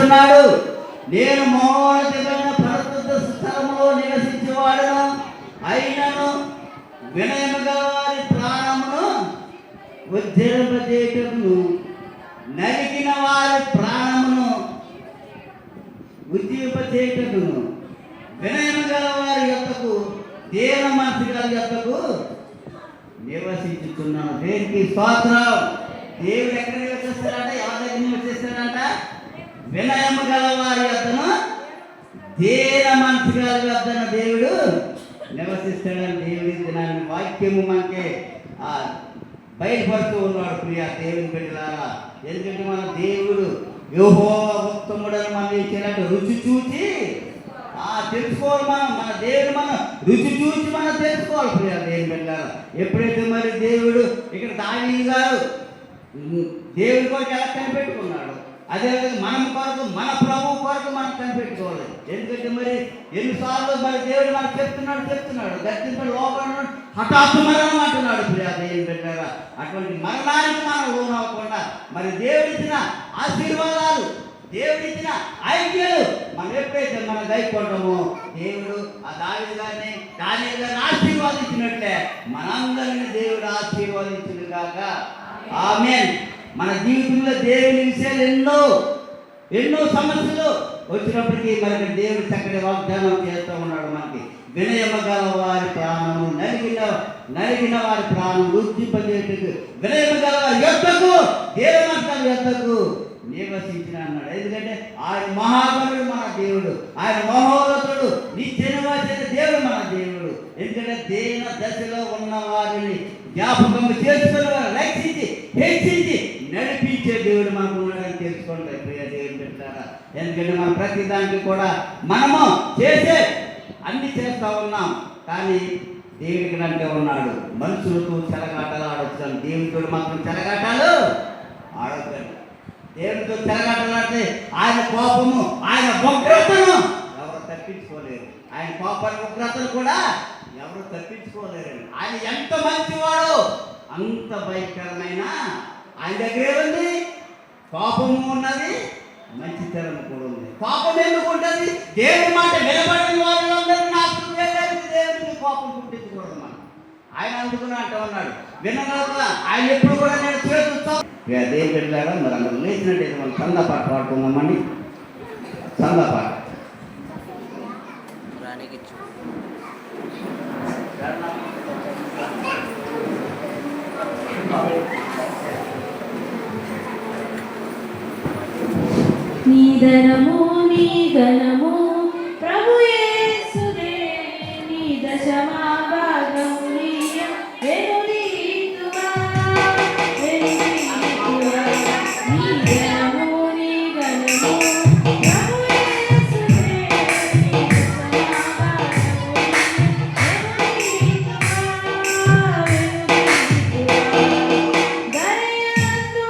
చెప్తున్నాడు, నేను మహోన్నతమైన పరిశుద్ధ స్థలములో నివసించేవాడను, అయినను వినయము గల వారి ప్రాణమును ఉజ్జరింపజేయుటకును, నరికిన వారి ప్రాణమును ఉజ్జీవింపజేయుటకును, వినయము గల వారి యొక్కకు, దీన మనసు గల యొక్కకు నివసించుతున్నాను. దేనికి స్తోత్రం. దేవుడు ఎక్కడ నివసిస్తాడంట? ఎవరి దగ్గర నివసిస్తాడంట? వినయము గల వారి యొక్కను, దీన మనసు గల యొక్కను దేవుడు నివసిస్తాడని దేవుడి దినాన్ని వాక్యము మనకి బయలుపడుతూ ఉన్నాడు. ప్రియ దేవుని బిడ్డలారా, ఎందుకంటే మన దేవుడు యెహోవా ఉత్తముడని మనం ఇచ్చినట్టు రుచి చూచి తెలుసుకోవాలి. మన దేవుడు మనం రుచి చూసి మనం తెలుసుకోవాలి. ప్రియ దేవుని బిడ్డలారా, ఎప్పుడైతే మరి దేవుడు ఇక్కడ దావీదు గారు దేవుడి కొరకు ఎలా కనిపెట్టుకున్నాడు, అదేవిధంగా మనం కొరకు, మన ప్రభు కొరకు మనం కనిపెట్టుకోవాలి. ఎందుకంటే మరి ఎన్నిసార్లు మరి దేవుడు మనకు చెప్తున్నాడు గర్జింపడి లోపల హఠాత్తు మరణం అంటున్నాడు. ప్రియా దేవుని బిడ్డలారా, అటువంటి మరణానికి మనం లోనవ్వకుండా మరి దేవుడిచ్చిన ఆశీర్వాదాలు, దేవుడిచ్చిన ఐక్యలు మనం ఎప్పుడైతే మనం గైకొంటామో, దేవుడు ఆ దావీదు గారిని, దానియేలు గారిని ఆశీర్వాదించినట్లే మనందరినీ దేవుడు ఆశీర్వాదించును గాక. ఆమేన్. మన జీవితంలో దేవుని విషయాలు ఎన్నో సమస్యలు వచ్చినప్పటికీ మరి దేవుడు చక్కటి వాగ్దానం చేస్తూ ఉన్నాడు మనకి. వినయము గల వారి ప్రాణము నరిగిన వారి ప్రాణం వృద్ధింపజేయటకు, వినయము గల వారి యొక్కకు, దేవమంతల యొక్కకు నివసించిన అన్నాడు. ఎందుకంటే ఆయన మహాబలుడు మన దేవుడు, ఆయన మహోన్నతుడు, నిత్య నివాసిన దేవుడు మన దేవుడు. ఎందుకంటే దేన దశలో ఉన్న వారిని జ్ఞాపకం చేసుకుని వారు రక్షించి హెచ్చించి నడిపించే దేవుడు మనకు ఉన్నాడని తెలుసుకోండి ప్రియ దేవుని బిడ్డలారా. ఎందుకంటే మనం ప్రతి దానికి కూడా మనము చేసే అన్ని చేస్తూ ఉన్నాం, కానీ దేవుడికి అంటే ఉన్నాడు. మనుషులతో చెలగాటలు ఆడొచ్చాను, దేవుడితో మాత్రం చెలగాటాలు ఆడొచ్చాను. దేవుడితో చెలగాటలు ఆడితే ఆయన కోపము, ఆయన ఉగ్రతను ఎవరు తప్పించుకోలేరు. ఆయన కోపాన్ని ఉగ్రతను కూడా ఎవరు తప్పించుకోలేరు. ఆయన ఎంత మంచివాడో అంత భయంకరమైన ఆయన దగ్గర ఉంది. కోపము ఉన్నది, మంచితనము కూడా ఉంది. కోపం ఎందుకు ఉంటుంది? దేవుడి మాట వినబడిన వాళ్ళందరూ నాశనం చేయడానికి దేవుడికి కోపం పుట్టించకూడదు. మనం ఆయన అందుకుని అంటూ ఉన్నాడు, వినగలరా ఆయన ఎప్పుడు కూడా నేను చేస్తాను. దేవుడి బిడ్డలారా, మరి అందరూ లేచినట్టయితే మనం సందా పాట పాడుకుందామండి. సందా పాట నీ ధనము నీ ఘనము ప్రభు యేసుదే, నీ దశమా భాగము వెనుదీతువా. నీ ధనము నీ ఘనము ప్రభు యేసుదే, నీ దశమా భాగము వెనుదీతువా. దయయందు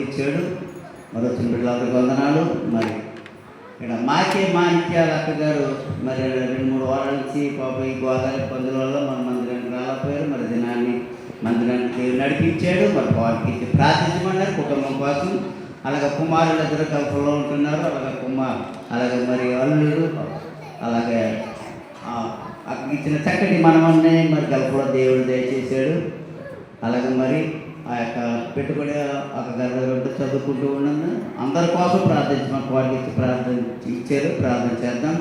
ఇచ్చాడు. మరి వచ్చిన బిడ్డలందరికీ వందనాలు. మరి ఇక్కడ మా నిత్యాల అక్క గారు మరి 2-3 వారాల నుంచి పాప ఈ గోదావరి పందుల వల్ల మన మందిరానికి రాలేకపోయారు. మరి దినాన్ని మందిరానికి దేవుడు నడిపించాడు. మరి వారికి ఇచ్చి ప్రార్థించమన్నారు కుటుంబం కోసం. అలాగే కుమారులు ఇద్దరు గల్ఫ్లో ఉంటున్నారు. అలాగే మరి అల్లుడు అలాగే అక్కడ ఇచ్చిన చక్కటి మనవన్నే మరి గల్ఫ్లో దేవుడు దయచేశాడు. అలాగే మరి ఆ యొక్క పెట్టుబడి ఒక గర్భంతో చదువుకుంటూ ఉన్నాను. అందరి కోసం ప్రార్థించమని వారికి ఇచ్చి ఇచ్చారు. ప్రార్థన చేద్దాం.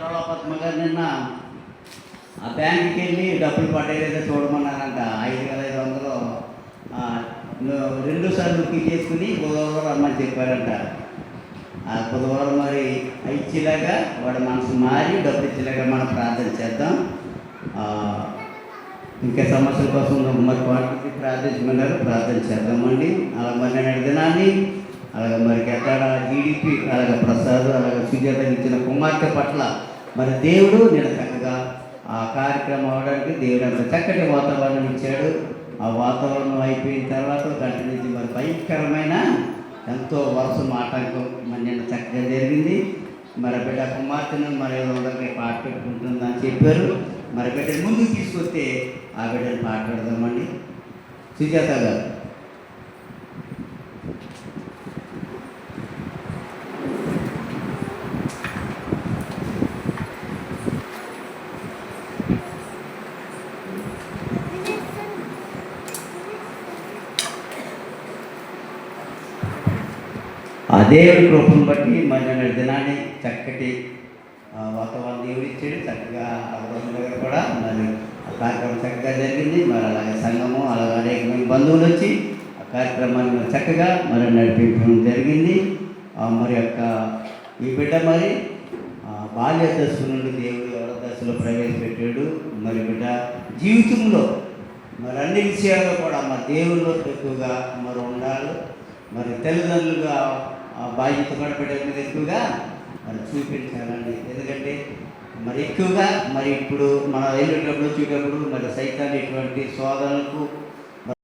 డొలపద్మ గారు నిన్న ఆ బ్యాంకుకి వెళ్ళి డబ్బులు పడేలేదో చూడమన్నారంట. 5,500 2 సార్లు చేసుకుని బుధవారం రమ్మని చెప్పారంట. ఆ బుధవారం మరి ఇచ్చేలాగా వాడు మనసు మారి డబ్బులు ఇచ్చేలాగా మనం ప్రార్థన చేద్దాం. ఇంకా సమస్యల కోసం మరి వాటికి ప్రార్థించమన్నారు. ప్రార్థన చేద్దామండి. అలా మరి నేను దినాన్ని అలాగే మరి ఎక్కడ జీడిపి అలాగే ప్రసాద్ అలాగే సుజాత ఇచ్చిన కుమార్తె పట్ల మరి దేవుడు నేను చక్కగా ఆ కార్యక్రమం అవడానికి దేవుడు అంత చక్కటి వాతావరణం ఇచ్చాడు. ఆ వాతావరణం అయిపోయిన తర్వాత గంట నుంచి మరి భయంకరమైన ఎంతో వర్షం ఆటంకం మరి నిన్న చక్కగా జరిగింది. మరి బిడ్డ కుమార్తెను మరి పాట పెట్టుకుంటుందని చెప్పారు. మరి బిడ్డను ముందుకు తీసుకొస్తే ఆ బిడ్డను పాట పెడదామండి. సుజాత గారు ఆ దేవుడి కృపను బట్టి మరి నేను దినాన్ని చక్కటి వాతావరణం దేవుడు ఇచ్చాడు. చక్కగా దగ్గర కూడా మరి ఆ కార్యక్రమం చక్కగా జరిగింది. మరి అలాగే సంఘము అలాగే అనేక మంది బంధువులు వచ్చి ఆ కార్యక్రమాన్ని మరి చక్కగా మరి నడిపించడం జరిగింది. మరి యొక్క ఈ బిడ్డ మరి బాల్య దశ నుండి దేవుడు ఎవరి దశలో ప్రవేశపెట్టాడు. మరి బిడ్డ జీవితంలో మరి అన్ని విషయాల్లో కూడా మరి దేవుళ్ళు ఎక్కువగా మరి ఉండాలి. మరి తల్లిదండ్రులుగా బాధ్యత కూడా బిడ్డల మీద ఎక్కువగా మరి చూపించాలండి. ఎందుకంటే మరి ఎక్కువగా మరి ఇప్పుడు మనం వెళ్ళేటప్పుడు వచ్చేటప్పుడు మరి సైతాన్ని ఇటువంటి శోధనలకు